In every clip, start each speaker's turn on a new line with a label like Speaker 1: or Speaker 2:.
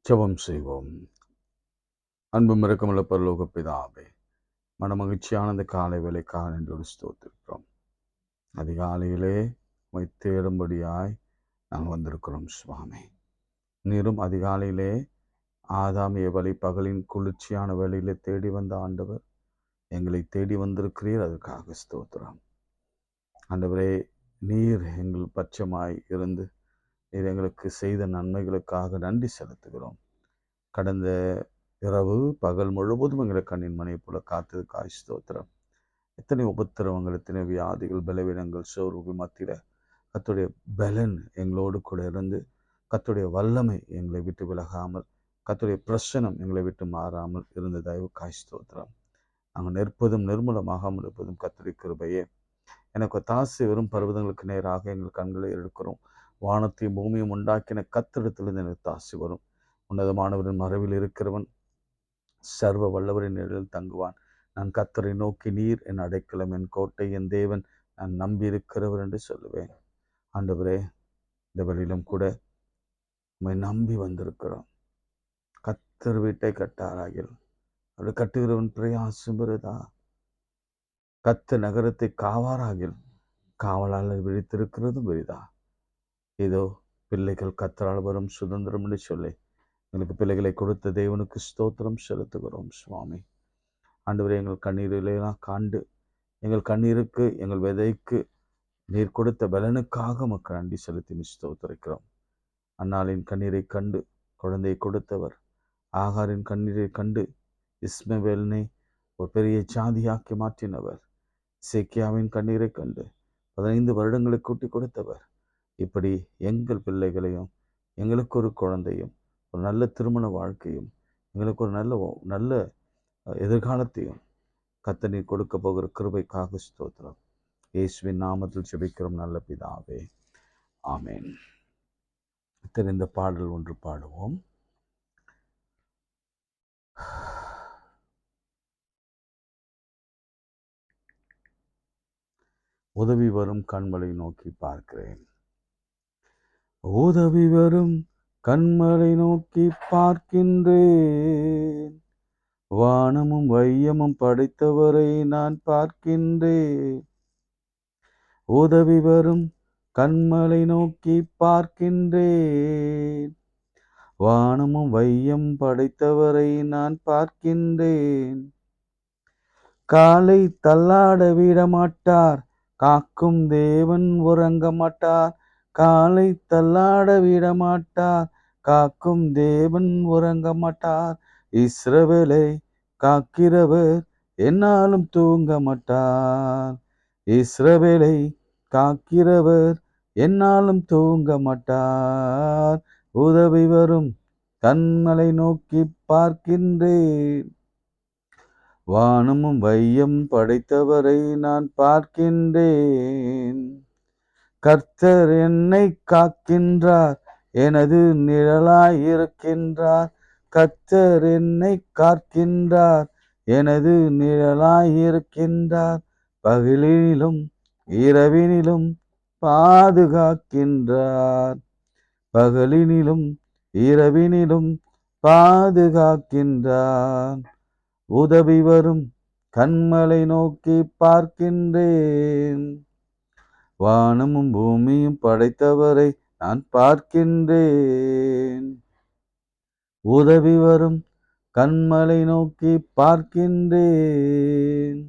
Speaker 1: ஜெபம் செய்வோம். அன்பும் இரக்கமுள்ள பரலோக பிதாவே, மனமகிழ்ச்சியான இந்த காலை வேளைக்காக நன்றி ஸ்தோத்திரிக்கிறோம். அதிகாலையிலே உம்மை தேடும்படியாய் நாங்கள் வந்திருக்கிறோம் சுவாமி. நீரும் அதிகாலையிலே ஆதாம் ஏவலை பகலின் குளிர்ச்சியான வேளையிலே தேடி வந்த ஆண்டவர், எங்களை தேடி வந்திருக்கிறீர். அதற்காக ஸ்தோத்திரம். ஆண்டவரே, நீர் எங்கள் பட்சமாய் இருந்து நீர் எங்களுக்கு செய்த நன்மைகளுக்காக நன்றி செலுத்துகிறோம். கடந்த இரவு பகல் முழுவதும் எங்களை கண்ணின் மணியை போல காத்ததுக்காய் ஸ்தோத்திரம். எத்தனை உபத்திரவங்கள், எத்தனை வியாதிகள், பலவீனங்கள், சோர்வுகள் மத்தியில் கர்த்தருடைய பலன் எங்களோடு கூட இருந்து கர்த்தருடைய வல்லமை எங்களை விட்டு விலகாமல், கர்த்தருடைய பிரசனம் எங்களை விட்டு மாறாமல் இருந்த தயவுக்காய் ஸ்தோத்திரம். நாங்கள் நிற்பதும் நிர்மூலமாகாமல் இருப்பதும் கர்த்தருடைய கிருபையே. எனக்கு தாசு வெறும் பர்வதங்களுக்கு நேராக எங்கள் கண்களை எடுக்கிறோம். வானத்தையும் பூமியும் உண்டாக்கின கர்த்தரிடத்திலிருந்து எனக்கு தாசு வரும். உன்னதமானவரின் மறைவில் இருக்கிறவன் சர்வ வல்லவரின் நிழலில் தங்குவான். நான் கர்த்தரை நோக்கி, நீர் என் அடைக்கலம், என் கோட்டை, என் தேவன், நான் நம்பி இருக்கிறவர் என்று சொல்லுவேன். ஆண்டவரே, இந்த வழியிலும் கூட உம்மை நம்பி வந்திருக்கிறோம். கர்த்தர் வீட்டை கட்டாராகில் அவர் கட்டுகிறவன் பிரயாசம் பெறுதா. கர்த்தர் நகரத்தை காவாராகில் காவலாளர் விழித்திருக்கிறதும் பெரிதா. இதோ பிள்ளைகள் கர்த்தரால் வரும் சுதந்திரம் என்று சொல்லி எங்களுக்கு பிள்ளைகளை கொடுத்த தேவனுக்கு ஸ்தோத்திரம் செலுத்துகிறோம் சுவாமி. ஆண்டவரே, எங்கள் கண்ணீரிலாம் காண்டு எங்கள் கண்ணீருக்கு, எங்கள் விதைக்கு நீர் கொடுத்த பலனுக்காக மக்கள் நன்றி செலுத்தி ஸ்தோத்திரிக்கிறோம். அன்னாளின் கண்ணீரை கண்டு குழந்தையை கொடுத்தவர், ஆகாரின் கண்ணீரை கண்டு இஸ்மவேலினை ஒரு பெரிய சாதியாக்கி மாற்றினவர், சேக்கியாவின் கண்ணீரை கண்டு 15 வருடங்களை கூட்டி கொடுத்தவர், இப்படி எங்கள் பிள்ளைகளையும், எங்களுக்கு ஒரு குழந்தையும், ஒரு நல்ல திருமண வாழ்க்கையும், எங்களுக்கு ஒரு நல்ல எதிர்காலத்தையும் கர்த்தர் நீர் கொடுக்க போகிற கிருபைக்காக ஸ்தோத்திரம். இயேசுவின் நாமத்தில் ஜெபிக்கிறோம் நல்ல பிதாவே, ஆமேன். தெரிந்த பாடல் ஒன்று பாடுவோம். உதவி வரும் கண்மலை நோக்கி பார்க்கிறேன். உதவி வரும் கண்மலை நோக்கி பார்க்கின்றேன். வானமும் வையமும் படைத்தவரை நான் பார்க்கின்றேன். உதவி வரும் கண்மலை நோக்கி பார்க்கின்றேன். வானமும் வையம் படைத்தவரை நான் பார்க்கின்றேன். காலை தள்ளாட விடமாட்டார், காக்கும் தேவன் உறங்க மாட்டார். காலை தள்ளாட விடமாட்டார், காக்கும் தேவன் உறங்க மாட்டார். இஸ்ரவேலை காக்கிறவர் என்னாலும் தூங்க மாட்டார். இஸ்ரவேலை காக்கிறவர் என்னாலும் தூங்க மாட்டார். உதவி வரும் கண்மலை நோக்கி பார்க்கின்றேன். வானமும் வையம் படைத்தவரை நான் பார்க்கின்றேன். கர்த்தர் என்னை காக்கின்றார், எனது நிழலாயிருக்கின்றார். கர்த்தர் என்னை காக்கின்றார், எனது நிழலாயிருக்கின்றார். பகலிலும் இரவினிலும் பாதுகாக்கின்றார். பகலினிலும் இரவினிலும் பாதுகாக்கின்றார். உதவி வரும் கண்மலை நோக்கி பார்க்கின்றேன். வானமும் பூமியும் படைத்தவரை நான் பார்க்கின்றேன். உதவி வரும் கண்மலை நோக்கி பார்க்கின்றேன்.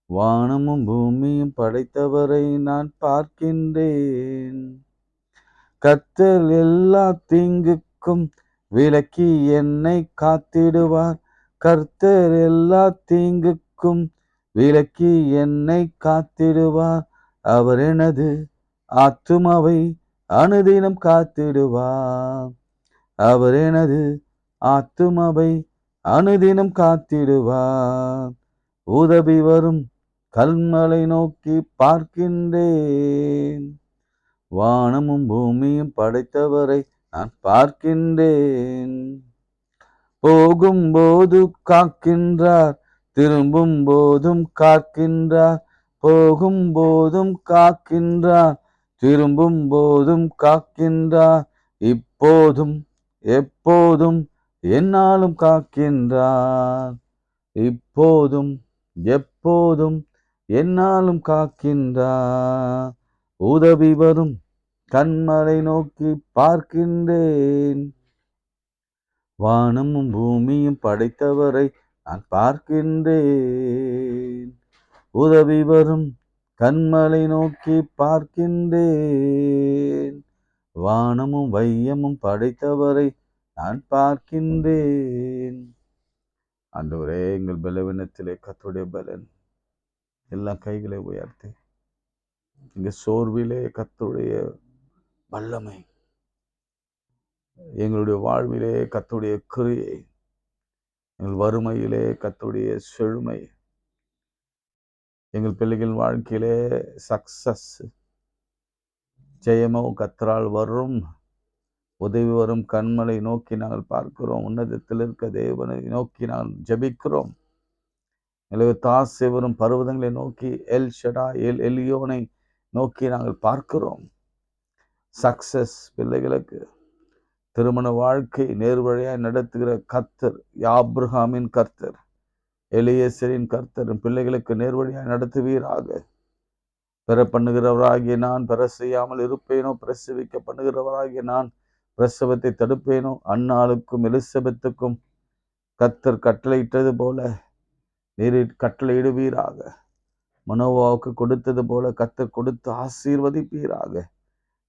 Speaker 1: வானமும் பூமியும் படைத்தவரை நான் பார்க்கின்றேன். கர்த்தர் எல்லா தீங்குக்கும் விலக்கி என்னை காத்திடுவார். கர்த்தர் எல்லா தீங்குக்கும் விலக்கி என்னை காத்திடுவார். அவர் எனது ஆத்துமாவை அனுதினம் காத்திடுவார். அவர் எனது ஆத்துமாவை அனுதினம் காத்திடுவார். உதவி வரும் கல்மலை நோக்கி பார்க்கின்றேன். வானமும் பூமியும் படைத்தவரை நான் பார்க்கின்றேன். போகும்போது காக்கின்றார், திரும்பும் போதும் காக்கின்றார். போகும்போதும் காக்கின்றார், திரும்பும் போதும் காக்கின்றார். இப்போதும் எப்போதும் என்னாலும் காக்கின்றார். இப்போதும் எப்போதும் என்னாலும் காக்கின்றார். உதவி வரும் கண்மலை நோக்கி பார்க்கின்றேன். வானமும் பூமியும் படைத்தவரை நான் பார்க்கின்றேன். உதவி வரும் கண்மலை நோக்கி பார்க்கின்றேன். வானமும் வையமும் படைத்தவரை நான் பார்க்கின்றேன். ஆண்டவரே, எங்கள் பலவீனத்திலே கர்த்தருடைய பலன். எல்லா கைகளை உயர்த்தி, எங்கள் சோர்விலே கர்த்தருடைய வல்லமை, எங்களுடைய வாழ்விலே கர்த்தருடைய கிரியை, எங்கள் வறுமையிலே கர்த்தருடைய செழுமை, எங்கள் பிள்ளைகள் வாழ்க்கையிலே சக்சஸ், ஜெயமோ கர்த்தரால் வரும். உதவி வரும் கண்மலை நோக்கி நாங்கள் பார்க்கிறோம். உன்னதத்தில் இருக்க தேவனை நோக்கி நாங்கள் ஜெபிக்கிறோம். தாசை வரும் பர்வதங்களை நோக்கி எல் ஷடா எல் எலியோனை நோக்கி நாங்கள் பார்க்கிறோம். சக்சஸ் பிள்ளைகளுக்கு, திருமண வாழ்க்கை நேர்வழியாய் நடத்துகிற கர்த்தர், ஆபிரகாமின் கர்த்தர், எலியேசரின் கர்த்தர் பிள்ளைகளுக்கு நேர்வழியாய் நடத்துவீராக. பெற பண்ணுகிறவராகிய நான் பெற செய்யாமல் இருப்பேனோ? பிரசவிக்க பண்ணுகிறவராகிய நான் பிரசவத்தை தடுப்பேனோ? அன்னாளுக்கும் எலிசபெத்துக்கும் கர்த்தர் கட்டளையிட்டது போல நீரில் கட்டளையிடுவீராக. மனோவாவுக்கு கொடுத்தது போல கர்த்தர் கொடுத்து ஆசீர்வதிப்பீராக.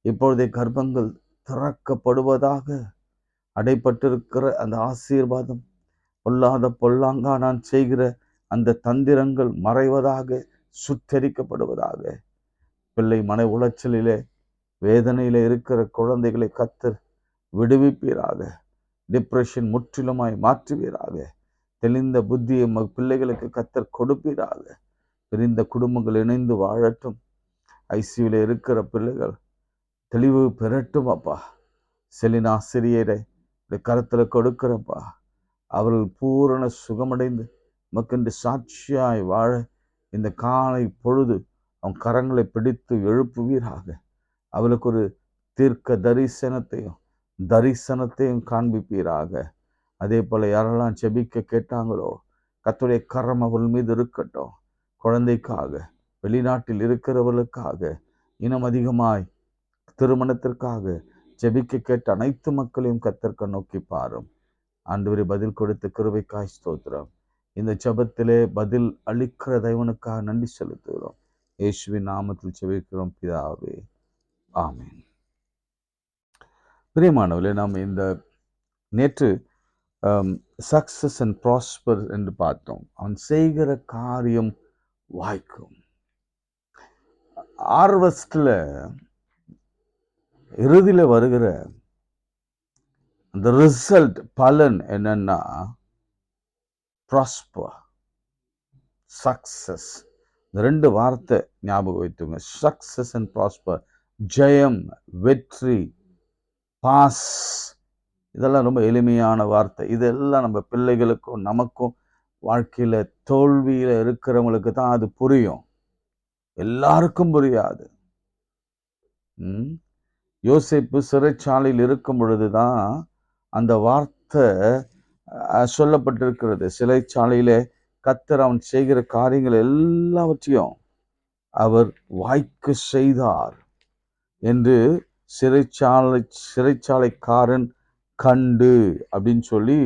Speaker 1: இப்பொழுதே கர்ப்பங்கள் திறக்கப்படுவதாக. அடைப்பட்டிருக்கிற அந்த ஆசீர்வாதம், பொல்லாங்கா நான் செய்கிற அந்த தந்திரங்கள் மறைவதாக, சுட்டரிக்கப்படுவதாக. பிள்ளை மன உளைச்சலிலே வேதனையிலே இருக்கிற குழந்தைகளை கர்த்தர் விடுவிப்பீராக. டிப்ரெஷன் முற்றிலுமாய் மாற்றுவீராக. தெளிந்த புத்தியை பிள்ளைகளுக்கு கர்த்தர் கொடுப்பீராக. பிரிந்த குடும்பங்கள் இணைந்து வாழட்டும். ஐசியூல இருக்கிற பிள்ளைகள் தெளிவு பெறட்டும் அப்பா. செலின் ஆசிரியரை கருத்துல கொடுக்கிறப்பா. அவர்கள் பூரண சுகமடைந்து மக்கண்டு சாட்சியாய் வாழ இந்த காலை பொழுது அவன் கரங்களை பிடித்து எழுப்புவீராக. அவளுக்கு ஒரு தீர்க்க தரிசனத்தையும் காண்பிப்பீராக. அதே போல யாரெல்லாம் ஜெபிக்க கேட்டாங்களோ கர்த்தருடைய கரம் அவள் மீது இருக்கட்டும். குழந்தைக்காக, வெளிநாட்டில் இருக்கிறவர்களுக்காக, இன்னும் அதிகமாய் திருமணத்திற்காக ஜெபிக்க கேட்ட அனைத்து மக்களையும் கர்த்தர் நோக்கி பாரும். ஆண்டவரே, பதில் கொடுத்த கிருபைக்காய் ஸ்தோத்திரம். இந்த ஜெபத்திலே பதில் அளிக்கிற தேவனுக்காக நன்றி செலுத்துகிறோம். இயேசுவின் நாமத்தில் ஜெபிக்கிறோம் பிதாவே, ஆமென். பிரியமானவர்களே, நாம் இந்த நேற்று சக்சஸ் அண்ட் ப்ராஸ்பர் என்று பார்த்தோம். அவன் செய்கிற காரியம் வாய்க்கும். ஹார்வெஸ்ட்ல இறுதியில் வருகிற அந்த ரிசல்ட், பலன் என்னன்னா ப்ராஸ்பர், சக்சஸ். இந்த ரெண்டு வார்த்தை ஞாபகம் வைத்துங்க. சக்சஸ் அண்ட் ப்ராஸ்பர், ஜெயம், வெற்றி, பாஸ். இதெல்லாம் ரொம்ப எளிமையான வார்த்தை. இதெல்லாம் நம்ம பிள்ளைகளுக்கும் நமக்கும் வாழ்க்கையில தோல்வியில இருக்கிறவங்களுக்கு தான் அது புரியும். எல்லாருக்கும் புரியாது. யோசேப்பு சிறைச்சாலையில் இருக்கும் பொழுதுதான் அந்த வார்த்தை சொல்லப்பட்டிருக்கிறது. சிறைச்சாலையிலே கர்த்தர் அவன் செய்கிற காரியங்கள் எல்லாவற்றையும் அவர் வாய்க்கு செய்தார் என்று சிறைச்சாலைக்காரன் கண்டு அப்படின்னு சொல்லி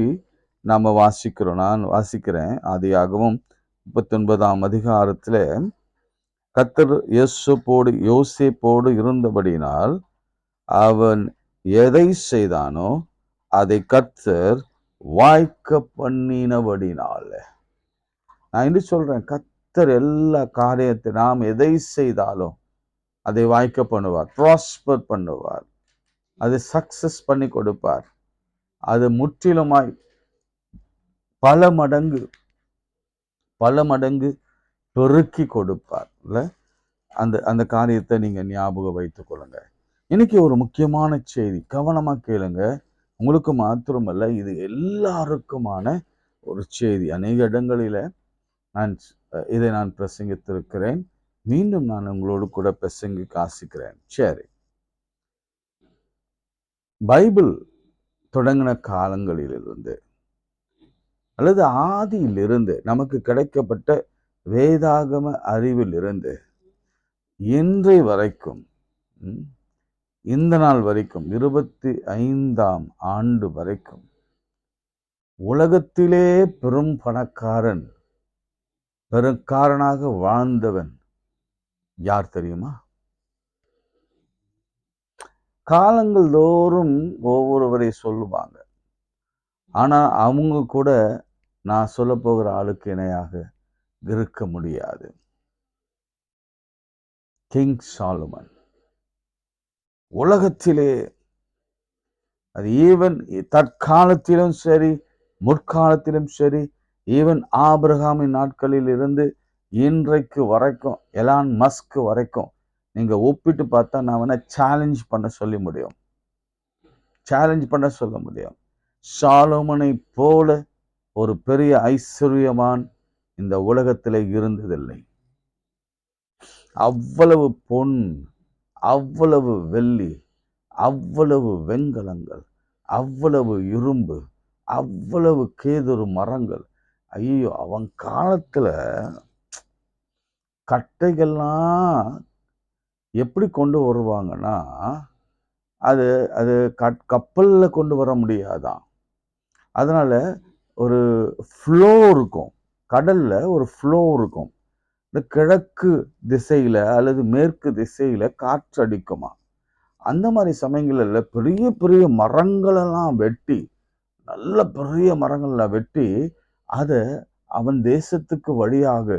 Speaker 1: நாம வாசிக்கிறோம். நான் வாசிக்கிறேன். ஆதியாகமம் 39ஆம் அதிகாரத்துல கர்த்தர் யோசேப்போடு இருந்தபடியினால் அவன் எதை செய்தானோ அதை கர்த்தர் வாய்க்க பண்ணினபடினால. நான் என்ன சொல்றேன், கர்த்தர் எல்லா காரியத்தை நாம் எதை செய்தாலும் அதை வாய்க்க பண்ணுவார், ப்ராஸ்பர் பண்ணுவார், அதை சக்சஸ் பண்ணி கொடுப்பார். அது முற்றிலுமாய் பல மடங்கு பெருக்கி கொடுப்பார். அந்த காரியத்தை நீங்க ஞாபகம் வைத்துக் கொள்ளுங்க. இன்னைக்கு ஒரு முக்கியமான செய்தி, கவனமா கேளுங்க. உங்களுக்கு மாத்திரமல்ல, இது எல்லாருக்குமான ஒரு செய்தி. அநேக இடங்களில இதை நான் பிரசங்கித்திருக்கிறேன். மீண்டும் நான் உங்களோடு கூட பிரசங்கிக்க ஆசிக்கிறேன். சரி, பைபிள் தொடங்கின காலங்களிலிருந்து அல்லது ஆதியிலிருந்து நமக்கு கிடைக்கப்பட்ட வேதாகம அறிவிலிருந்து இன்றை வரைக்கும், இந்த நாள் வரைக்கும் 25ஆம் ஆண்டு வரைக்கும் உலகத்திலே பெரும் பெருக்காரனாக வாழ்ந்தவன் யார் தெரியுமா? காலங்கள் தோறும் ஒவ்வொருவரை சொல்லுவாங்க. ஆனா அவங்க கூட நான் சொல்ல போகிற ஆளுக்கு இணையாக இருக்க முடியாது. கிங் சாலமன். உலகத்திலே அது ஈவன் தற்காலத்திலும் சரி முற்காலத்திலும் சரி, ஈவன் ஆபிரகாமின் நாட்களில் இருந்து இன்றைக்கு வரைக்கும், எலான் மஸ்க் வரைக்கும் நீங்க ஒப்பிட்டு பார்த்தா நான் வேணா சேலஞ்ச் பண்ண சொல்ல முடியும். சாலோமனை போல ஒரு பெரிய ஐஸ்வர்யமான் இந்த உலகத்திலே இருந்ததில்லை. அவ்வளவு பொன், அவ்வளவு வெள்ளி, அவ்வளவு வெண்கலங்கள், அவ்வளவு இரும்பு, அவ்வளவு கேதுரு மரங்கள். ஐயோ, அவன் காலத்துல கட்டைகள்லாம் எப்படி கொண்டு வருவாங்கன்னா, அது அது கப்பல்ல கொண்டு வர முடியாதான். அதனால ஒரு ஃப்ளோ இருக்கும், கடல்ல ஒரு ஃப்ளோ இருக்கும். இந்த கிழக்கு திசையில அல்லது மேற்கு திசையில காற்று அடிக்குமா. அந்த மாதிரி சமயங்கள்ல பெரிய பெரிய மரங்களெல்லாம் வெட்டி, நல்ல பெரிய மரங்கள்லாம் வெட்டி அதை அவன் தேசத்துக்கு வழியாக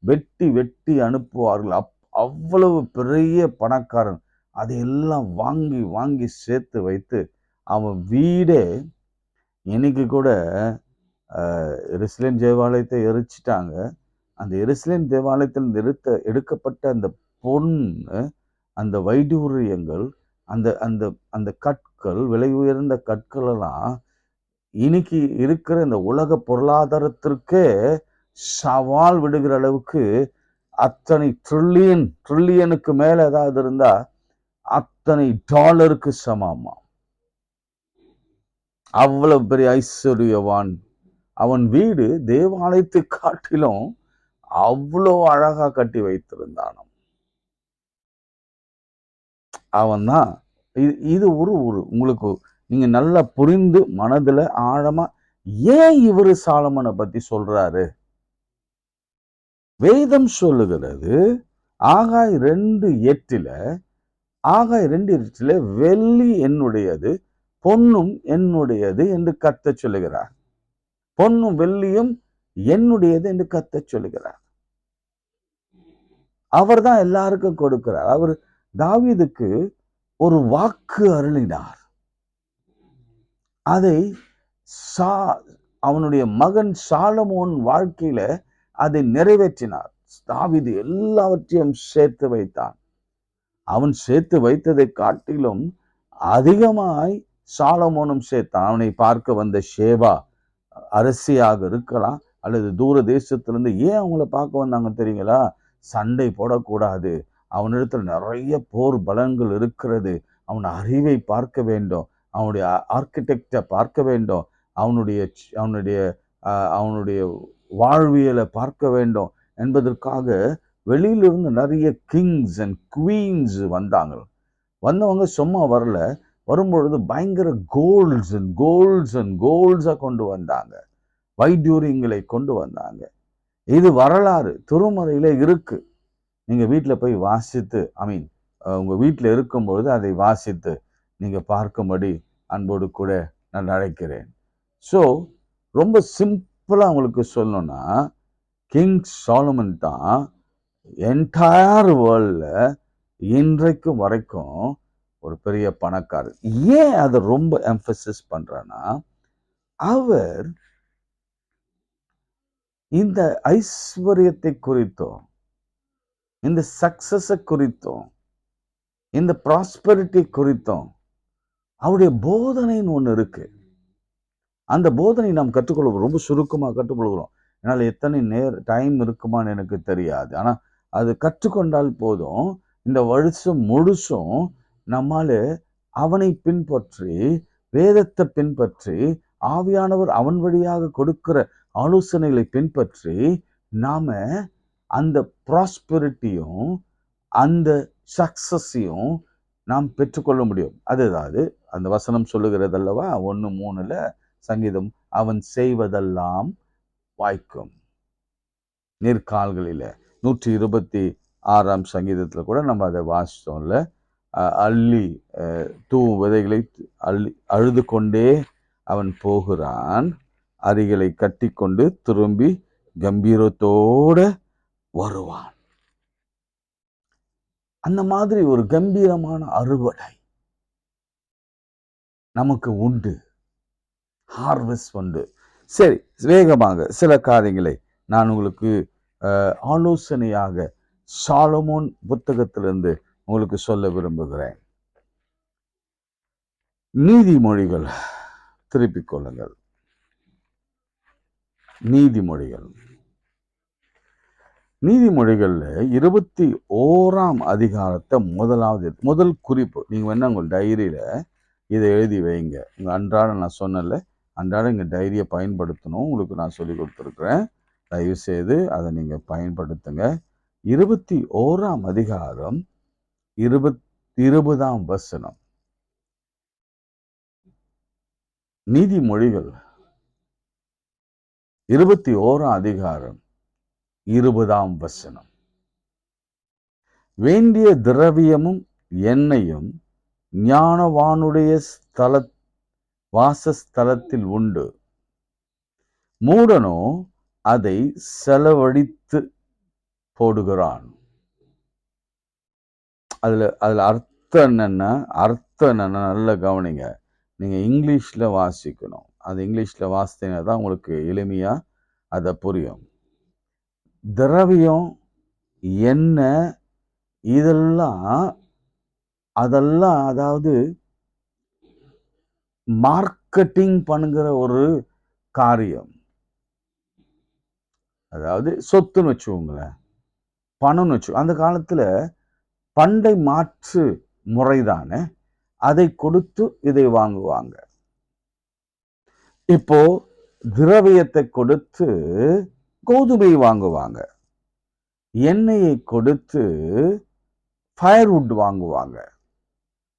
Speaker 1: வெட்டி வெட்டி அனுப்புவார்கள். அவ்வளவு பெரிய பணக்காரன். அதையெல்லாம் வாங்கி வாங்கி சேர்த்து வைத்து அவன் வீடே, இன்னைக்கு கூட எருசலேம் தேவாலயத்தை எரிச்சிட்டாங்க. அந்த எருசலேம் தேவாலயத்தில் எடுக்கப்பட்ட அந்த பொன், அந்த வைடூரியங்கள், அந்த அந்த அந்த கற்கள், விலை உயர்ந்த கற்கள் எல்லாம் இன்னைக்கு இருக்கிற இந்த உலக பொருளாதாரத்திற்கே சவால் விடுகிற அளவுக்கு அத்தனை ட்ரில்லியனுக்கு மேல ஏதாவது இருந்தா அத்தனை டாலருக்கு சமமா. அவ்வளவு பெரிய ஐஸ்வர்யவான். அவன் வீடு தேவாலயத்தை காட்டிலும் அவ்வளோ அழகா கட்டி வைத்திருந்தான். அவன் தான் இது ஒரு உங்களுக்கு நீங்க நல்லா புரிந்து மனதுல ஆழமா ஏன் இவரு சாலமனை பத்தி சொல்றாரு. வேதம் சொல்லுகிறது ஆகாய் 2:8 வெள்ளி என்னுடையது, பொன்னும் என்னுடையது என்று கர்த்தர் சொல்லுகிறார். பொன்னும் வெள்ளியும் என்னுடையது என்று கர்த்தர் சொல்லுகிறார். அவர் தான் எல்லாருக்கும் கொடுக்கிறார். அவர் தாவீதுக்கு ஒரு வாக்கு அருளினார். அதை அவனுடைய மகன் சாலமோன் வாழ்க்கையில அதை நிறைவேற்றினார். தாவீது எல்லாவற்றையும் சேர்த்து வைத்தான். அவன் சேர்த்து வைத்ததை காட்டிலும் அதிகமாய் சாலமோனும் சேர்த்தான். அவனை பார்க்க வந்த ஷேபா அரசியாக இருக்கலாம், அல்லது தூர தேசத்திலிருந்து. ஏன் அவங்கள பார்க்க வந்தாங்க தெரியுங்களா? சண்டை போடக்கூடாது, அவனிடத்துல நிறைய போர் பலன்கள் இருக்கிறது, அவன் அறிவை பார்க்க வேண்டும், அவனுடைய ஆர்கிடெக்டை பார்க்க வேண்டும், அவனுடைய வாழ்வியலை பார்க்க வேண்டும் என்பதற்காக வெளியிலிருந்து நிறைய கிங்ஸ் அண்ட் குவீன்ஸ் வந்தவங்க சும்மா வரல. வரும்பொழுது பயங்கர கோல்ட்ஸா கொண்டு வந்தாங்க, வைடூரியங்களை கொண்டு வந்தாங்க. இது வரலாறு திருமறையில இருக்கு. நீங்க வீட்டுல போய் வாசித்து, உங்க வீட்டுல இருக்கும்பொழுது அதை வாசித்து நீங்க பார்க்கும்படி அன்போடு கூட நான் அழைக்கிறேன். ஸோ ரொம்ப சிம்பிளா உங்களுக்கு சொல்லணும்னா, கிங் சாலமன் தான் என்டையர் வேர்ல்ட்ல இன்றைக்கும் வரைக்கும் ஒரு பெரிய பணக்காரர். ஏன் அதை ரொம்ப எம்பசிஸ் பண்றேன்னா, அவர் இந்த ஐஸ்வர்யத்தை குறித்தும், இந்த சக்சஸை குறித்தும், இந்த ப்ராஸ்பெரிட்டி குறித்தும் அவருடைய போதனைன்னு ஒன்று இருக்கு. அந்த போதனை நாம் கற்றுக்கொள்கிறோம். ரொம்ப சுருக்கமாக கற்றுக்கொள்கிறோம். என்னால் எத்தனை டைம் இருக்குமான்னு எனக்கு தெரியாது. ஆனால் அது கற்றுக்கொண்டால் போதும், இந்த வருஷம் முழுசும் நம்மால அவனை பின்பற்றி வேதத்தை பின்பற்றி ஆவியானவர் அவன் வழியாக கொடுக்கிற ஆலோசனைகளை பின்பற்றி நாம அந்த ப்ராஸ்பெரிட்டியும் அந்த சக்சஸையும் நாம் பெற்றுக்கொள்ள முடியும். அதாவது அந்த வசனம் சொல்லுகிறது அல்லவா, 1:3 சங்கீதம், அவன் செய்வதெல்லாம் வாய்க்கும். நீர்கால்களில 126 சங்கீதத்துல கூட நம்ம அதை வாசித்தோம்ல, அள்ளி தூவும் விதைகளை அழுது கொண்டே அவன் போகிறான், அரிகளை கட்டி கொண்டு திரும்பி கம்பீரத்தோட வருவான். அந்த மாதிரி ஒரு கம்பீரமான அறுவடை நமக்கு உண்டு, ஹார்வெஸ்ட் உண்டு. சரி, வேகமாக சில காரியங்களை நான் உங்களுக்கு ஆலோசனையாக சாலமோன் புத்தகத்திலிருந்து உங்களுக்கு சொல்ல விரும்புகிறேன். நீதிமொழிகள் திருப்பிக் கொள்ளுங்கள். நீதிமொழிகள்ல 21ஆம் அதிகாரத்தை முதல் குறிப்பு, நீங்க வேணா உங்க டைரியில இதை எழுதி வைங்க. உங்க அன்றாட நான் சொன்னல, அன்றாட இங்க டைரியை பயன்படுத்தணும், உங்களுக்கு நான் சொல்லி கொடுத்துருக்குறேன். தயவு செய்து அதை நீங்க பயன்படுத்துங்க. 21ஆம் அதிகாரம் 20ஆம் வசனம். நீதிமொழிகள் 21ஆம் அதிகாரம் 20ஆம் வசனம். வேண்டிய திரவியமும் எண்ணெயும் ஞானவானுடைய வாசஸ்தலத்தில் உண்டு, மூடனோ அதை செலவழித்து போடுகிறான். அதுல அர்த்தம் என்னன்னா நல்ல கவனிங்க. நீங்க இங்கிலீஷ்ல வாசிக்கணும். அது இங்கிலீஷ்ல வாசித்தீங்கன்னா தான் உங்களுக்கு எளிமையா அதை புரியும். திரவியம், எண்ணெய், அதெல்லாம் அதாவது மார்க்கெட்டிங் பண்ணுகிற ஒரு காரியம். அதாவது சொத்துன்னு வச்சுக்கோங்களேன், பணம்னு வச்சு, அந்த காலத்துல பண்டை மாற்று முறைதானே, அதை கொடுத்து இதை வாங்குவாங்க. இப்போ திரவியத்தை கொடுத்து கோதுமை வாங்குவாங்க, எண்ணெயை கொடுத்து ஃபயர்வுட் வாங்குவாங்க,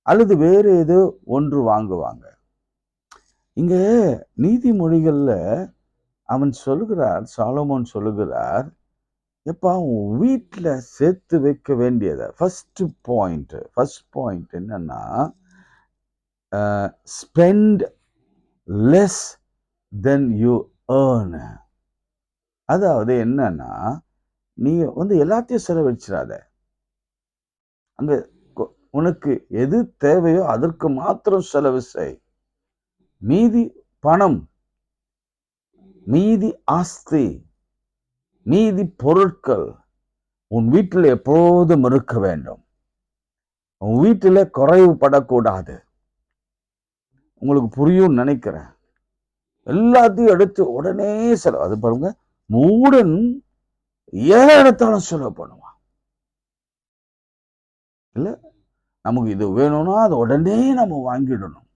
Speaker 1: அல்லது வேறு ஏதோ ஒன்று வாங்குவாங்க. இங்க நீதிமொழிகள்ல அவன் சொல்லுகிறார், சாலமோன் சொல்லுகிறார், எப்பா உன் வீட்டில் சேர்த்து வைக்க வேண்டியதை ஃபர்ஸ்ட் பாயிண்ட் என்னன்னா, spend less then you earn. அதாவது என்னன்னா, நீ எல்லாத்தையும் செலவழிச்சிடாத. அங்க உனக்கு எது தேவையோ அதற்கு மாத்திரம் செலவு செய். மீதி பணம், மீதி ஆஸ்தி, மீதி பொருட்கள் உன் வீட்டில் எப்போதும் இருக்க வேண்டும். உன் வீட்டில் குறைவுபடக்கூடாது. உங்களுக்கு புரியும் நினைக்கிறேன். எல்லாத்தையும் எடுத்து உடனே செலவு. அது பாருங்க, மூடன் ஏன் எடுத்தாலும் செலவு பண்ணுவான். இல்ல, நமக்கு இது வேணும்னா அது உடனே நம்ம வாங்கிடணும்.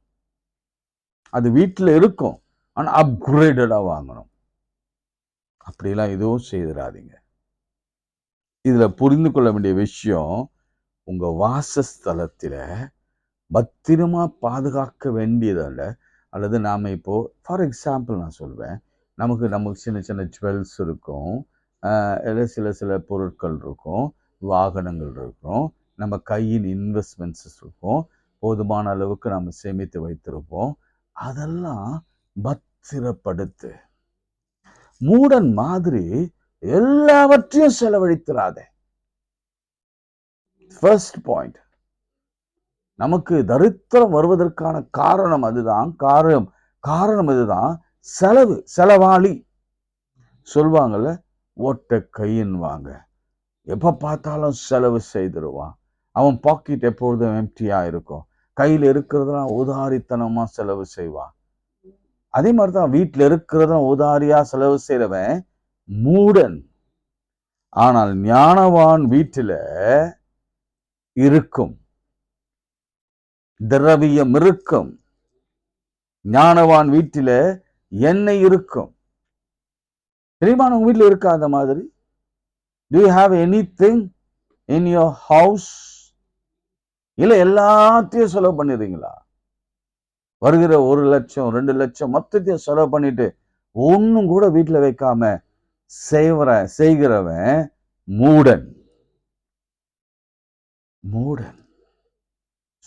Speaker 1: அது வீட்டில் இருக்கும், ஆனா அப்கிரேடடா வாங்கணும். அப்படிலாம் எதுவும் செய்திடாதீங்க. இதுல புரிந்து கொள்ள வேண்டிய விஷயம், உங்க வாசஸ்தலத்தில பத்திரமா பாதுகாக்க வேண்டியதல்ல. அல்லது நாம இப்போ ஃபார் எக்ஸாம்பிள் நான் சொல்வேன், நமக்கு சின்ன சின்ன ஜுவல்ஸ் இருக்கும், சில பொருட்கள் இருக்கும், வாகனங்கள் இருக்கும், நம்ம கையின் இன்வெஸ்ட்மெண்ட்ஸ் இருக்கும், போதுமான அளவுக்கு நம்ம சேமித்து வைத்திருப்போம். அதெல்லாம் பத்திரப்படுத்து. மூடன் மாதிரி எல்லாவற்றையும் செலவழித்திராதே. First point. நமக்கு தரித்திரம் வருவதற்கான காரணம் அதுதான். காரணம் இதுதான். செலவாளி சொல்வாங்கல்ல, ஓட்ட கையின் வாங்க, எப்ப பார்த்தாலும் செலவு செய்திருவான். அவன் பாக்கெட் எப்பொழுதும் எம்டியா இருக்கும், கையில் இருக்கிறதெல்லாம் உதாரித்தனமா செலவு செய்வான். அதே மாதிரிதான் வீட்டில் இருக்கிறதும் உதாரியா செலவு செய்யறவன் மூடன். ஆனால் ஞானவான் வீட்டில இருக்கும், திரவியம் இருக்கும். ஞானவான் வீட்டில எண்ணெய் இருக்கும். தெரியுமா உங்க வீட்டில் இருக்காத மாதிரி? Do you have anything in your house? இல்ல எல்லாத்தையும் செலவு பண்ணிடுறீங்களா? வருகிற 1 லட்சம் 2 லட்சம் மொத்தத்தையும் செலவு பண்ணிட்டு ஒன்னும் கூட வீட்டுல வைக்காம செய்கிறவன் மூடன்.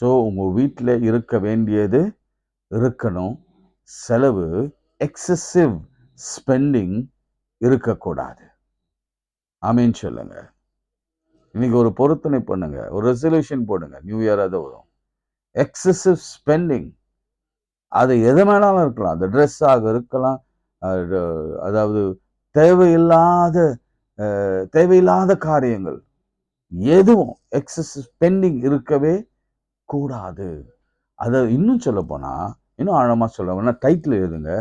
Speaker 1: சோ உங்க வீட்டுல இருக்க வேண்டியது இருக்கணும். செலவு எக்ஸசிவ் ஸ்பெண்டிங் இருக்கக்கூடாது. ஆமீன் சொல்லுங்க. இன்னைக்கு ஒரு பொருத்தனை பண்ணுங்க, ஒரு ரெசல்யூஷன் போடுங்க. நியூ இயர் அது வரும். எக்ஸசிவ் ஸ்பெண்டிங், அது எது வேணாலும் இருக்கலாம். அந்த ட்ரெஸ்ஸாக இருக்கலாம், அதாவது தேவையில்லாத காரியங்கள் எதுவும் எக்ஸசிவ் ஸ்பெண்டிங் இருக்கவே கூடாது. அதை இன்னும் சொல்ல போனா, இன்னும் ஆழமா சொல்ல போனா டைட்டில் எழுதுங்க,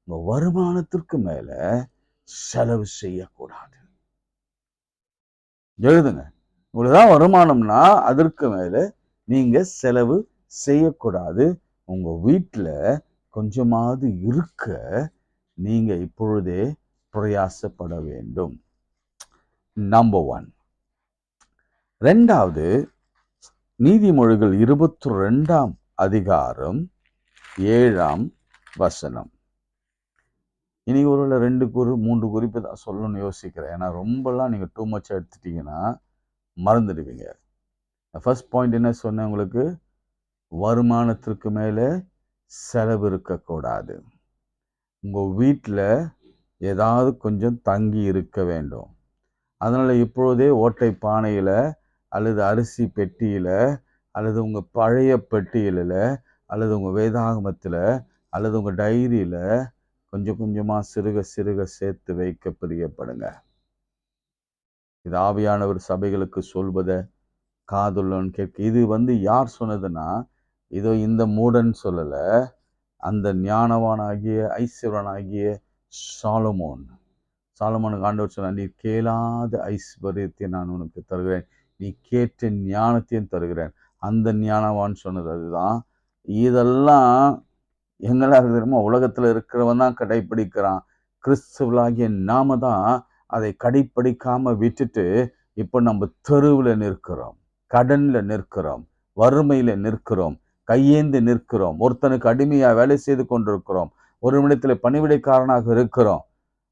Speaker 1: உங்க வருமானத்திற்கு மேல செலவு செய்யக்கூடாது. எழுதுங்க, இவ்வளவுதான் வருமானம்னா அதற்கு மேல நீங்க செலவு செய்யக்கூடாது. உங்க வீட்டுல கொஞ்சமாவது இருக்க நீங்க இப்பொழுதே பிரயாசப்பட வேண்டும். நம்பர் 1. 2வது, நீதிமொழிகள் 22ஆம் அதிகாரம் 7ஆம் வசனம். இன்னைக்கு ஒருவேளை 2-3 குறிப்பு தான் சொல்லணும்னு யோசிக்கிறேன். ஏன்னா ரொம்பலாம் நீங்க டூ மச் எடுத்துட்டீங்கன்னா மறந்துடுவீங்க. ஃபர்ஸ்ட் பாயிண்ட் என்ன சொன்னேன் உங்களுக்கு? வருமானத்திற்கு மேல செலவு இருக்கக்கூடாது. உங்க வீட்டில் ஏதாவது கொஞ்சம் தங்கி இருக்க வேண்டும். அதனால இப்பொழுதே ஓட்டை பானையில அல்லது அரிசி பெட்டியில அல்லது உங்க பழைய பெட்டியில அல்லது உங்க வேதாகமத்துல அல்லது உங்க டைரியில கொஞ்சம் கொஞ்சமா சிறுக சிறுக சேர்த்து வைக்க பிரியப்படுங்க. இது ஆவியானவர் சபைகளுக்கு சொல்வத காதுள்ளவன் கேட்க. இது யார் சொன்னதுன்னா, இதோ இந்த மூடன் சொல்லல, அந்த ஞானவானாகிய ஐஸ்வரனாகிய சாலமோனுக்கு ஆண்டவர் சொன்னார், நீ கேளாத ஐஸ்வர்யத்தை நான் உனக்கு தருகிறேன், நீ கேட்ட ஞானத்தையும் தருகிறேன். அந்த ஞானவான் சொன்னது அதுதான். இதெல்லாம் எங்கெல்லாம் தெரியுமா? உலகத்துல இருக்கிறவன் தான் கடைப்பிடிக்கிறான். கிறிஸ்துவலாகிய நாம தான் அதை கடைப்பிடிக்காம விட்டுட்டு இப்ப நம்ம தெருவுல நிற்கிறோம், கடன்ல நிற்கிறோம், வறுமையில நிற்கிறோம், கையேந்து நிற்கிறோம், ஒருத்தனுக்கு அடிமையா வேலை செய்து கொண்டிருக்கிறோம், ஒரு இடத்துல பணிவிடைக்காரனாக இருக்கிறோம்.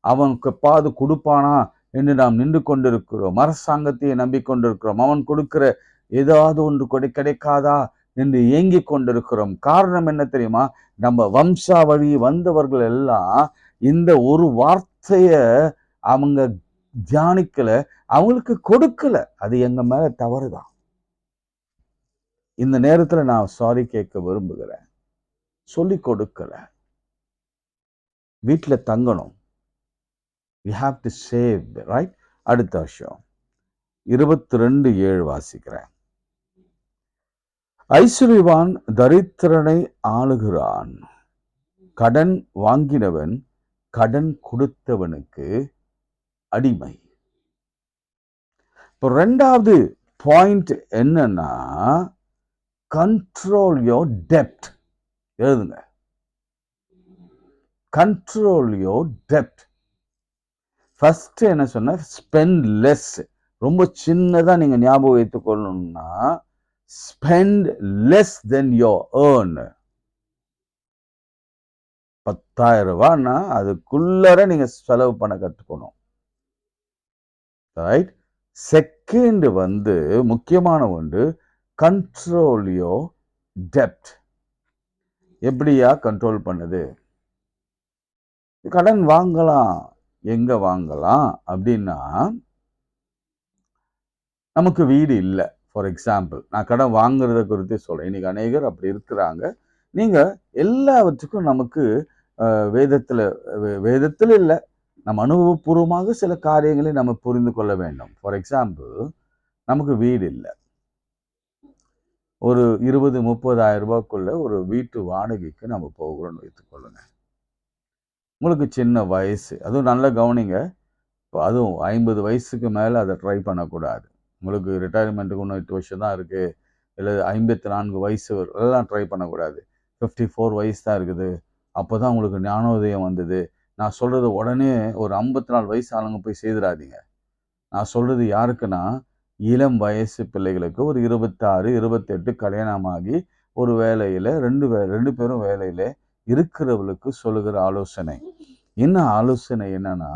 Speaker 1: அவனுக்கு பாது கொடுப்பானா என்று நாம் நின்று கொண்டிருக்கிறோம். அரசாங்கத்தையே நம்பிக்கொண்டிருக்கிறோம். அவன் கொடுக்கிற ஏதாவது ஒன்று கிடைக்காதா என்று ஏங்கி கொண்டிருக்கிறோம். காரணம் என்ன தெரியுமா? நம்ம வம்சாவழி வந்தவர்கள் எல்லாம் இந்த ஒரு வார்த்தைய அவங்க தியானிக்கல, அவங்களுக்கு கொடுக்கல. அது எங்க மேல தவறுதான். இந்த நேரத்துல நான் சாரி கேட்க விரும்புகிறேன். சொல்லி கொடுக்கல. வீட்டுல தங்கணும். You have to save, right? அடுத்த வருஷம் 22:7 வாசிக்கிறேன். ஐஸ்வர்யவான் தரித்திரனை ஆளுகிறான், கடன் வாங்கினவன் கடன் கொடுத்தவனுக்கு அடிமை. இப்போ 2வது பாயிண்ட் என்னன்னா, கண்ட்ரோல் யோர் டெப்ட். எழுதுங்க, கண்ட்ரோல் யோர் டெப்ட். ஃபர்ஸ்ட் என்ன சொன்ன? Spend less. ரொம்ப சின்னதா நீங்க ஞாபகம் வைத்துக் கொள்ளணும்னா, spend less then your earn. 10,000 ரூபாய்னா அதுக்குள்ளர நீங்க செலவு பண்ண கத்துக்கணும். ரைட்? செகண்ட் முக்கியமான ஒன்று, கண்ட்ரோல் யோர் டெப்ட். எப்படியா கண்ட்ரோல் பண்ணுது? கடன் வாங்கலாம். எங்க வாங்கலாம் அப்படின்னா, நமக்கு வீடு இல்லை. ஃபார் எக்ஸாம்பிள், நான் கடன் வாங்குறத குறித்து சொல்றேன். இன்னைக்கு அநேகர் அப்படி இருக்கிறாங்க. நீங்க எல்லாவற்றுக்கும் நமக்கு வேதத்துல இல்லை, நம்ம அனுபவபூர்வமாக சில காரியங்களை நம்ம புரிந்து கொள்ள வேண்டும். ஃபார் எக்ஸாம்பிள், நமக்கு வீடு இல்லை. ஒரு 20-30,000 ரூபாய்க்குள்ள ஒரு வீட்டு வாடகைக்கு நம்ம போகிறோம்னு வைத்துக்கொள்ளுங்க. உங்களுக்கு சின்ன வயசு, அதுவும் நல்ல கவனிங்க, அதுவும் 50 வயசுக்கு மேல அதை ட்ரை பண்ணக்கூடாது. உங்களுக்கு ரிட்டையர்மெண்ட்டுக்கு இன்னும் 8 வருஷம் தான் இருக்கு, இல்லை 54 வயசு எல்லாம் ட்ரை பண்ணக்கூடாது. 54 வயசு தான் இருக்குது, அப்போதான் உங்களுக்கு ஞானோதயம் வந்தது. நான் சொல்றது உடனே ஒரு 54 வயசு ஆளுங்க போய் செய்துறாதீங்க. நான் சொல்றது யாருக்குன்னா, இளம் வயசு பிள்ளைகளுக்கு ஒரு 26, 28 கல்யாணமாகி ஒரு வேலையில 2 பேரும் வேலையில இருக்கிறவளுக்கு சொல்லுகிற ஆலோசனை. என்ன ஆலோசனை என்னன்னா,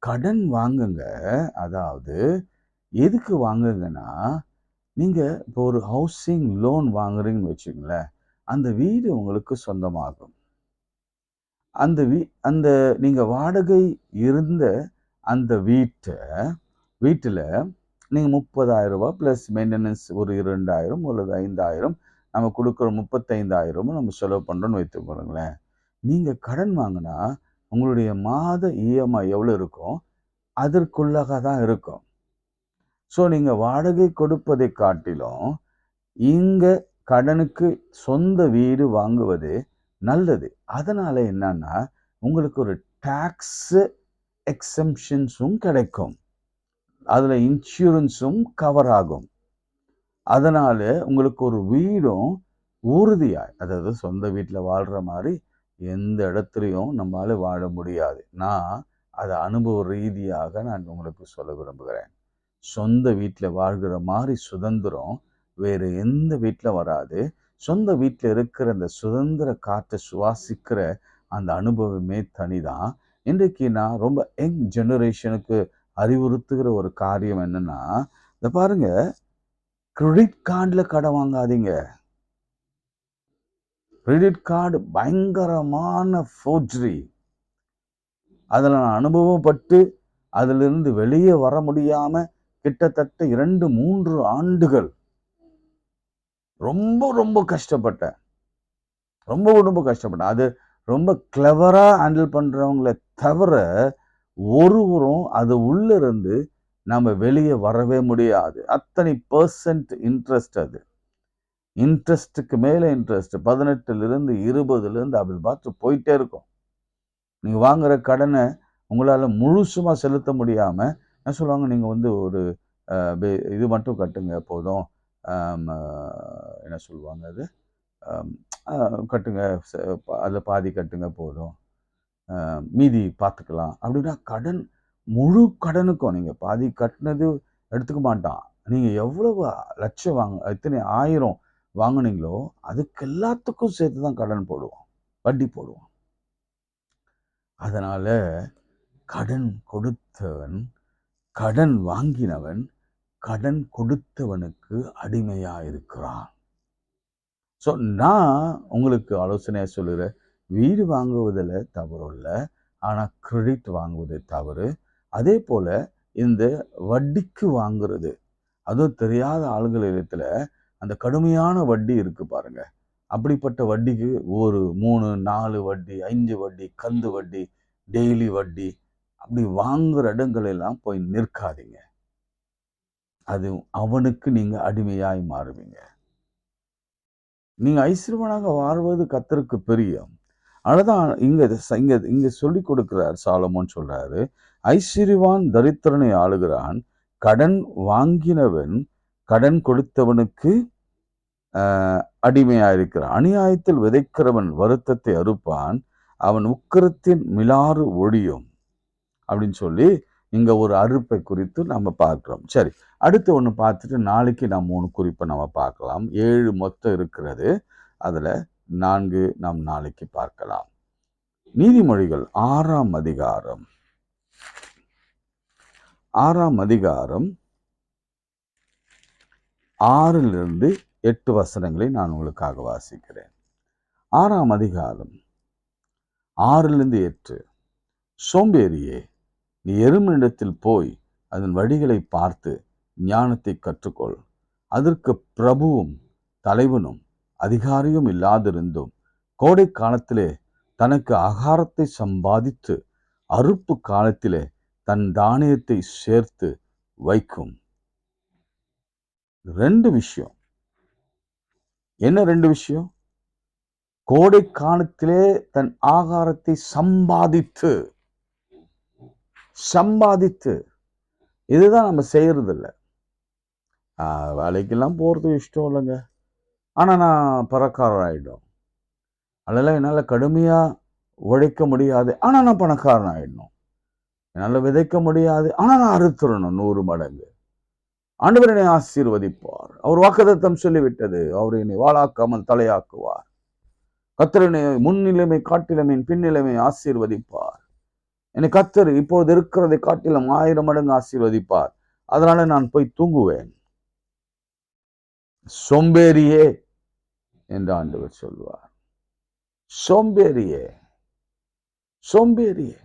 Speaker 1: கடன் வாங்குங்க. அதாவது எதுக்கு வாங்குங்கன்னா, நீங்க இப்போ ஒரு ஹவுசிங் லோன் வாங்குறீங்கன்னு வச்சுக்கங்களேன், அந்த வீடு உங்களுக்கு சொந்தமாகும். அந்த அந்த நீங்க வாடகை இருந்த அந்த வீட்டுல நீங்க ரூ. 30,000 பிளஸ் மெயின்டனன்ஸ் ஒரு 2,000 அல்லது 5,000 நம்ம குடுக்குற 35,000 நம்ம செலவு பண்றோம்னு வைத்துக்கொள்ளுங்களேன். நீங்க கடன் வாங்குனா, உங்களுடைய மாத இஎம்ஐ எவ்வளவு இருக்கும்? அதற்குள்ளாக தான் இருக்கும். ஸோ நீங்க வாடகை கொடுப்பதை காட்டிலும், இங்க கடனுக்கு சொந்த வீடு வாங்குவது நல்லது. அதனால என்னன்னா, உங்களுக்கு ஒரு டாக்ஸ் எக்ஸம்ஷன்ஸும் கிடைக்கும். அதுல இன்சூரன்ஸும் கவர் ஆகும். அதனால உங்களுக்கு ஒரு வீடும் உறுதியாய், அதாவது சொந்த வீட்டில் வாழ்ற மாதிரி எந்த இடத்துலையும் நம்மளால வாழ முடியாது. நான் அதை அனுபவ ரீதியாக நான் உங்களுக்கு சொல்ல விரும்புகிறேன். சொந்த வீட்டில் வாழ்கிற மாதிரி சுதந்திரம் வேறு எந்த வீட்டில் வராது. சொந்த வீட்டில் இருக்கிற அந்த சுதந்திர காற்றை சுவாசிக்கிற அந்த அனுபவமே தனிதான். இன்றைக்கு நான் ரொம்ப யங் ஜெனரேஷனுக்கு அறிவுறுத்துகிற ஒரு காரியம் என்னன்னா, இந்த பாருங்க, கிரெடிட் கார்டில் கடன் வாங்காதீங்க. கிரெடிட் கார்டு பயங்கரமான ஃபோர்ஜரி. அதில் நான் அனுபவப்பட்டு அதிலிருந்து வெளியே வர முடியாம கிட்டத்தட்ட 2-3 ஆண்டுகள் ரொம்ப ரொம்ப கஷ்டப்பட்டேன். ரொம்ப கஷ்டப்பட்டேன். அது ரொம்ப கிளவரா ஹேண்டில் பண்றவங்களை தவிர ஒருவரும் அது உள்ள இருந்து நம்ம வெளியே வரவே முடியாது. அத்தனை % இன்ட்ரெஸ்ட். அது இன்ட்ரெஸ்ட்டுக்கு மேல இன்ட்ரெஸ்ட் 18லிருந்து 20லிருந்து அப்படி பார்த்து போயிட்டே இருக்கும். நீங்க வாங்குற கடனை உங்களால முழுசுமா செலுத்த முடியாம என்ன சொல்லுவாங்க, நீங்க வந்து ஒரு இது மட்டும் கட்டுங்க போதும், என்ன சொல்லுவாங்க அது, கட்டுங்க, அதில் பாதி கட்டுங்க போதும், மீதி பார்த்துக்கலாம் அப்படின்னா, கடன் முழு கடனுக்கும் நீங்க பாதி கட்டினது எடுத்துக்க மாட்டான். நீங்க எவ்வளவு லட்சம் எத்தனை 1000 வாங்குனீங்களோ அதுக்கு எல்லாத்துக்கும் சேர்த்து தான் கடன் போடுவோம், வட்டி போடுவோம். அதனால கடன் கொடுத்தவன், கடன் வாங்கினவன் கடன் கொடுத்தவனுக்கு அடிமையா இருக்கிறான். ஸோ நான் உங்களுக்கு ஆலோசனையா சொல்லுறேன், வீடு வாங்குவதில் தவறு இல்லை, ஆனால் கிரெடிட் வாங்குவது தவறு. அதே போல இந்த வட்டிக்கு வாங்குறது, அதுவும் தெரியாத ஆளுகளிடத்துல அந்த கடுமையான வட்டி இருக்கு பாருங்க. அப்படிப்பட்ட வட்டிக்கு ஒரு 3, 4 வட்டி, 5 வட்டி, கந்து வட்டி, டெய்லி வட்டி, அப்படி வாங்குற இடங்கள் எல்லாம் போய் நிற்காதீங்க. அது அவனுக்கு நீங்க அடிமையாய் மாறுவீங்க. நீங்க ஐஸ்வர்யவானாக வாழ்வது கர்த்தருக்கு பிரியம். அதனாலதான் இங்க சொல்லி கொடுக்கிறார் சாலமோன் சொல்றாரு, ஐஸ்வர்யவான் தரித்திரனை ஆளுகிறான், கடன் வாங்கினவன் கடன் கொடுத்தவனுக்கு அடிமையா இருக்கிறான். அநியாயத்தில் விதைக்கிறவன் வருத்தத்தை அறுப்பான், அவன் உக்கிரத்தின் மிலாறு ஒழியும் அப்படின்னு சொல்லி இங்க ஒரு அறுப்பை குறித்து நம்ம பார்க்கிறோம். சரி, அடுத்து ஒன்று பார்த்துட்டு நாளைக்கு நாம் 3 குறிப்பை நம்ம பார்க்கலாம். 7 மொத்தம் இருக்கிறது. அதுல 4 நாம் நாளைக்கு பார்க்கலாம். நீதிமொழிகள் 6ஆம் அதிகாரம் 6லிருந்து 8 வசனங்களை நான் உங்களுக்காக வாசிக்கிறேன். 6ஆம் அதிகாரம் 6லிருந்து 8. சோம்பேறியே, நீ எருமையிடத்தில் போய் அதன் வழிகளை பார்த்து ஞானத்தை கற்றுக்கொள். அதற்கு பிரபுவும் தலைவனும் அதிகாரியும் இல்லாதிருந்தும் கோடை காலத்திலே தனக்கு ஆகாரத்தை சம்பாதித்து அறுப்பு காலத்திலே தன் தானியத்தை சேர்த்து வைக்கும். 2 விஷயம். என்ன 2 விஷயம்? கோடை காலத்திலே தன் ஆகாரத்தை சம்பாதித்து இதுதான் நம்ம செய்யறது இல்லை. வேலைக்கெல்லாம் போறது இஷ்டம் இல்லைங்க, ஆனா நான் பணக்காரர் ஆயிடும். அதெல்லாம் என்னால் கடுமையாக உழைக்க முடியாது, ஆனால் நான் பணக்காரன் ஆயிடணும். என்னால் விதைக்க முடியாது, ஆனால் நான் அறுத்துடணும் 100 மடங்கு. ஆண்டவர் என்னை ஆசீர்வதிப்பார். அவர் வாக்குத்தத்தம் சொல்லிவிட்டது, அவர் என்னை வாளாக்காமல் தலையாக்குவார். கர்த்தர் என்னை முன்னிலைமை காட்டிலும் என் பின்னிலைமை ஆசீர்வதிப்பார். என்னை கர்த்தர் இப்போது இருக்கிறதை காட்டிலும் 1000 மடங்கு ஆசீர்வதிப்பார். அதனால நான் போய் தூங்குவேன். சோம்பேறியே என்று ஆண்டவர் சொல்வார். சோம்பேறியே, சோம்பேறியே.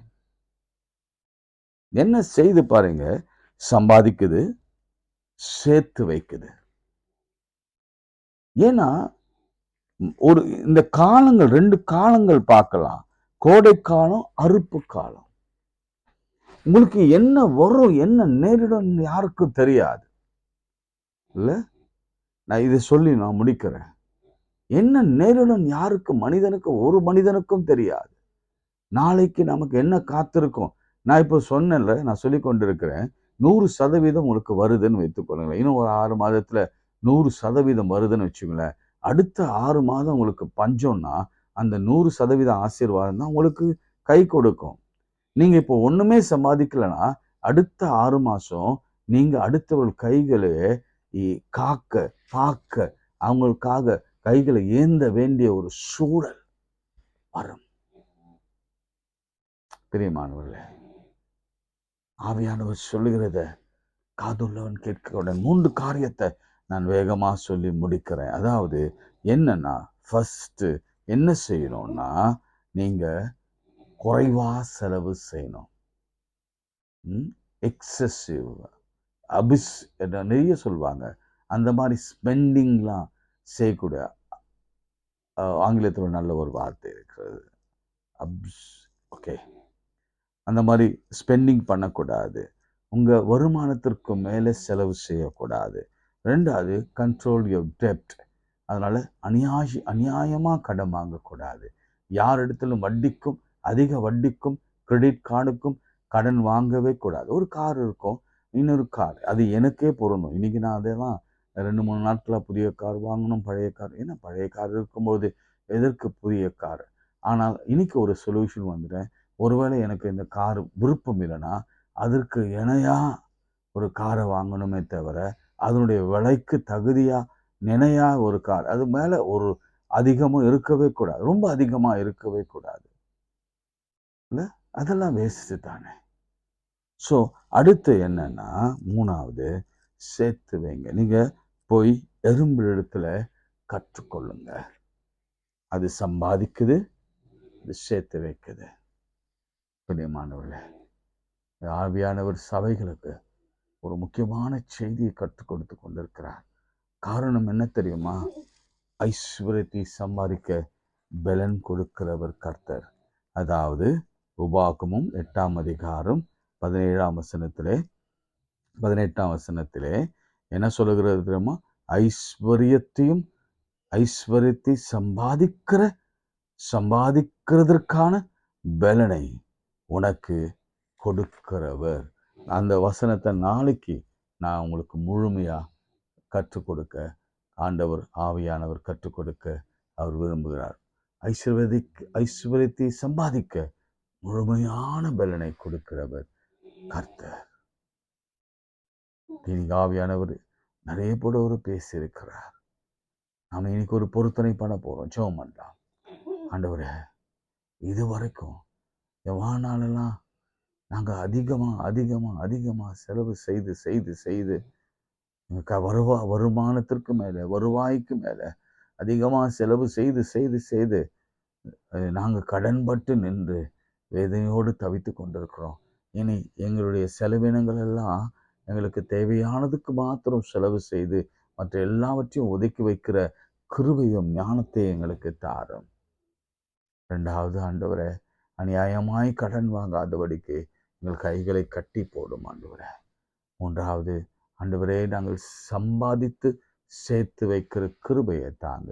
Speaker 1: என்ன செய்து பாருங்க, சம்பாதிக்குது, சேர்த்து வைக்குது. ஏன்னா ஒரு இந்த காலங்கள் 2 காலங்கள் பார்க்கலாம். கோடை காலம், அறுப்பு காலம். உங்களுக்கு என்ன வரும், என்ன நேரிடும் யாருக்கும் தெரியாது இல்ல. நான் இதை சொல்லி நான் முடிக்கிறேன். என்ன நேரிடும் யாருக்கு, மனிதனுக்கு, ஒரு மனிதனுக்கும் தெரியாது. நாளைக்கு நமக்கு என்ன காத்திருக்கும். நான் இப்போ சொன்னேன்ல, நான் சொல்லி கொண்டிருக்கிறேன், 100% உங்களுக்கு வருதுன்னு வைத்துக்கொள்ளுங்களேன். இன்னும் ஒரு 6 மாதத்துல 100% வருதுன்னு வச்சுங்களேன். அடுத்த 6 மாதம் உங்களுக்கு பஞ்சம்னா அந்த 100% ஆசீர்வாதம் தான் உங்களுக்கு கை கொடுக்கும். நீங்க இப்போ ஒண்ணுமே சம்பாதிக்கலன்னா அடுத்த 6 மாசம் நீங்க அடுத்தவர்கள் கைகளை காக்க பார்க்க அவங்களுக்காக கைகளை ஏந்த வேண்டிய ஒரு சூழல் வரும். பிரியமானவர்களே, ஆவியானவர் சொல்லுகிறத காதுள்ளவன் கேட்கிறவுடன் 3 காரியத்தை நான் வேகமா சொல்லி முடிக்கிறேன். அதாவது என்னன்னா, ஃபர்ஸ்ட் என்ன செய்யணும்னா, நீங்க குறைவா செலவு செய்யணும். எக்ஸசிவ் அபிஸ் நிறைய சொல்லுவாங்க. அந்த மாதிரி ஸ்பெண்டிங்லாம் செய்யக்கூடிய, ஆங்கிலத்தில் நல்ல ஒரு வார்த்தை இருக்கிறது, அப்ஸ். ஓகே, அந்த மாதிரி ஸ்பெண்டிங் பண்ணக்கூடாது. உங்கள் வருமானத்திற்கு மேலே செலவு செய்யக்கூடாது. 2வது, கண்ட்ரோல் யுவர் டெப்ட். அதனால் அநியாயமாக கடன் வாங்கக்கூடாது. யார் இடத்திலும் வட்டிக்கும், அதிக வட்டிக்கும், கிரெடிட் கார்டுக்கும் கடன் வாங்கவே கூடாது. ஒரு கார் இருக்கும், இன்னொரு கார் அது எனக்கே பொருணும். இன்றைக்கி நான் அதெல்லாம் 2-3 நாட்களாக புதிய கார் வாங்கணும், பழைய கார். ஏன்னா பழைய கார் இருக்கும்போது எதற்கு புதிய கார்? ஆனால் இன்னைக்கு ஒரு சொல்யூஷன் வந்துட்டேன். ஒருவேளை எனக்கு இந்த கார் விருப்பம் இல்லைன்னா அதற்கு இணையா ஒரு காரை வாங்கணுமே தவிர, அதனுடைய விலைக்கு தகுதியா நினையா ஒரு கார், அது மேல ஒரு அதிகமும் இருக்கவே கூடாது, ரொம்ப அதிகமா இருக்கவே கூடாது இல்ல. அதெல்லாம் வேஸ்ட் தானே. ஸோ அடுத்து என்னன்னா, 3வது, சேர்த்து வைங்க. நீங்க போய் எறும்பு இடத்துல கற்றுக்கொள்ளுங்க. அது சம்பாதிக்குது, அது சேர்த்து வைக்குது. பிரியமானவர்களே, ஆவியானவர் சபைகளுக்கு ஒரு முக்கியமான செய்தியை கற்றுக் கொடுத்து கொண்டிருக்கிறார். காரணம் என்ன தெரியுமா? ஐஸ்வர்யத்தை சம்பாதிக்க பலன் கொடுக்கிறவர் கர்த்தர். அதாவது உபாகமும் 8ஆம் அதிகாரம் 17ஆம் வசனத்திலே என்ன சொல்லுகிறது தெரியுமா? ஐஸ்வர்யத்தை சம்பாதிக்கிறதற்கான பலனை உனக்கு கொடுக்கிறவர். அந்த வசனத்தை நாளைக்கு நான் உங்களுக்கு முழுமையா கற்றுக் கொடுக்க ஆண்டவர் ஆவியானவர் கற்றுக் கொடுக்க அவர் விரும்புகிறார். ஐஸ்வர்யத்தை சம்பாதிக்க முழுமையான பலனை கொடுக்கிறவர் கர்த்தர். இன்னைக்கு ஆவியானவர் நிறைய பேரோடு பேசியிருக்கிறார். நாம இன்னைக்கு ஒரு பொருத்தனை பண்ண போறோம். ஜெபம் பண்ணலாம். ஆண்டவரே, இது வரைக்கும் என் வாழ்நாளெல்லாம் நாங்கள் அதிகமாக செலவு செய்து வருமானத்திற்கு மேலே, வருவாய்க்கு மேலே அதிகமாக செலவு செய்து நாங்கள் கடன்பட்டு நின்று வேதனையோடு தவித்து கொண்டிருக்கிறோம். இனி எங்களுடைய செலவினங்கள் எல்லாம் எங்களுக்கு தேவையானதுக்கு மாத்திரம் செலவு செய்து மற்ற எல்லாவற்றையும் ஒதுக்கி வைக்கிற கிருபையும் ஞானத்தை எங்களுக்கு தாரும். 2வது, ஆண்டவரே, அநியாயமாய் கடன் வாங்காதபடிக்கு எங்கள் கைகளை கட்டி போடும் ஆண்டவரே. 3வது, ஆண்டவரே, நாங்கள் சம்பாதித்து சேர்த்து வைக்கிற கிருபையை தாங்க.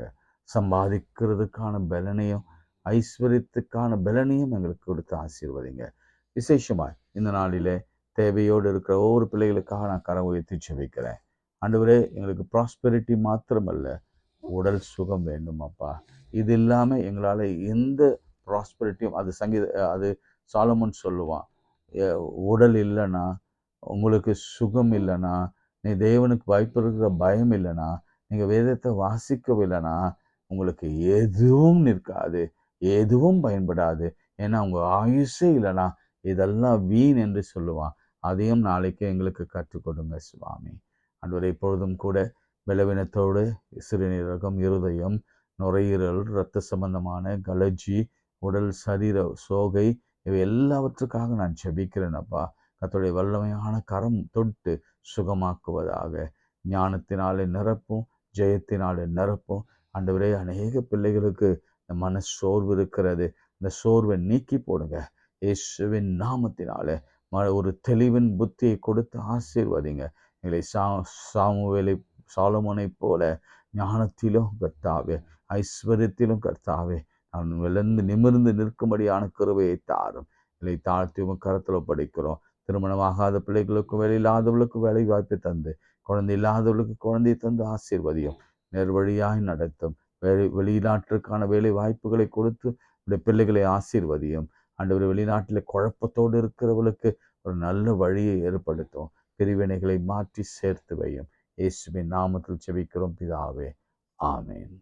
Speaker 1: சம்பாதிக்கிறதுக்கான பலனையும் ஐஸ்வர்யத்துக்கான பலனையும் எங்களுக்கு கொடுத்து ஆசீர்வதிங்க. விசேஷமாய் இந்த நாளிலே தேவையோடு இருக்கிற ஒவ்வொரு பிள்ளைகளுக்காக நான் கரம் உயர்த்தி ஜெபிக்கிறேன். ஆண்டவரே, எங்களுக்கு ப்ராஸ்பெரிட்டி மாத்திரமல்ல, உடல் சுகம் வேண்டும் அப்பா. இது இல்லாமல் எங்களால் எந்த ப்ராஸ்பரிட்டியும், அது சாலமோன் சொல்லுவான், உடல் இல்லைன்னா, உங்களுக்கு சுகம் இல்லைன்னா, நீ தேவனுக்கு பயப்படுகிற பயம் இல்லைன்னா, நீங்கள் வேதத்தை வாசிக்கவில்லைன்னா உங்களுக்கு எதுவும் நிற்காது, எதுவும் பயன்படாது. ஏன்னா உங்கள் ஆயுஷே இல்லைன்னா இதெல்லாம் வீண் என்று சொல்லுவான். அதையும் நாளைக்கு எங்களுக்கு கற்றுக் கொடுங்க சுவாமி. ஆண்டவரே, இப்பொழுதும் கூட பலவீனத்தோடு சிறுநீரகம், இருதயம், நுரையீரல், இரத்த சம்பந்தமான கலர்ஜி, உடல் சரீர சோகை, இவை எல்லாவற்றுக்காக நான் ஜெபிக்கிறேன் அப்பா. கர்த்தருடைய வல்லமையான கரம் தொட்டு சுகமாக்குவதாக. ஞானத்தினாலே நிரப்பும், ஜெயத்தினாலே நிரப்பும். ஆண்டவரே, அநேக பிள்ளைகளுக்கு இந்த மன சோர்வு இருக்கிறது. இந்த சோர்வை நீக்கி போடுங்க இயேசுவின் நாமத்தினாலே. ஒரு தெளிவின் புத்தியை கொடுத்து ஆசீர்வதிங்க எங்களை. சாமுவேலை, சாலமோனை போல ஞானத்திலும் கர்த்தாவே, ஐஸ்வர்யத்திலும் கர்த்தாவே, நான் விழுந்து நிமிர்ந்து நிற்கும்படியான கிருபையை தாரும். இல்லை தாழ்த்தி கரத்தில் படிக்கிறோம். திருமணமாகாத பிள்ளைகளுக்கும் வேலை இல்லாதவர்களுக்கும் வேலை வாய்ப்பு தந்து, குழந்தை இல்லாதவர்களுக்கு குழந்தை தந்து ஆசீர்வதியும். நேர்வழியாய் நடத்தும். வெளிநாட்டிற்கான வேலை வாய்ப்புகளை கொடுத்து இந்த பிள்ளைகளை ஆசீர்வதியும். ஆண்டவர், வெளிநாட்டில் குழப்பத்தோடு இருக்கிறவர்களுக்கு ஒரு நல்ல வழியை ஏற்படுத்தும். பிரிவினைகளை மாற்றி சேர்த்து வையும். இயேசுவின் நாமத்தில் ஜெபிக்கிறோம் பிதாவே, ஆமேன்.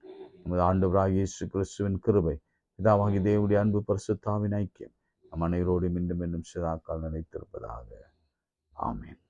Speaker 1: நமது ஆண்டவராகிய இயேசு கிறிஸ்துவின் கிருபை, பிதாவாகிய தேவனுடைய அன்பு, பரிசுத்த ஆவியின் ஐக்கியம் நம் அனைவரோடும் மீண்டும் சதாக்கால் நிலைத்திருப்பதாக. ஆமேன்.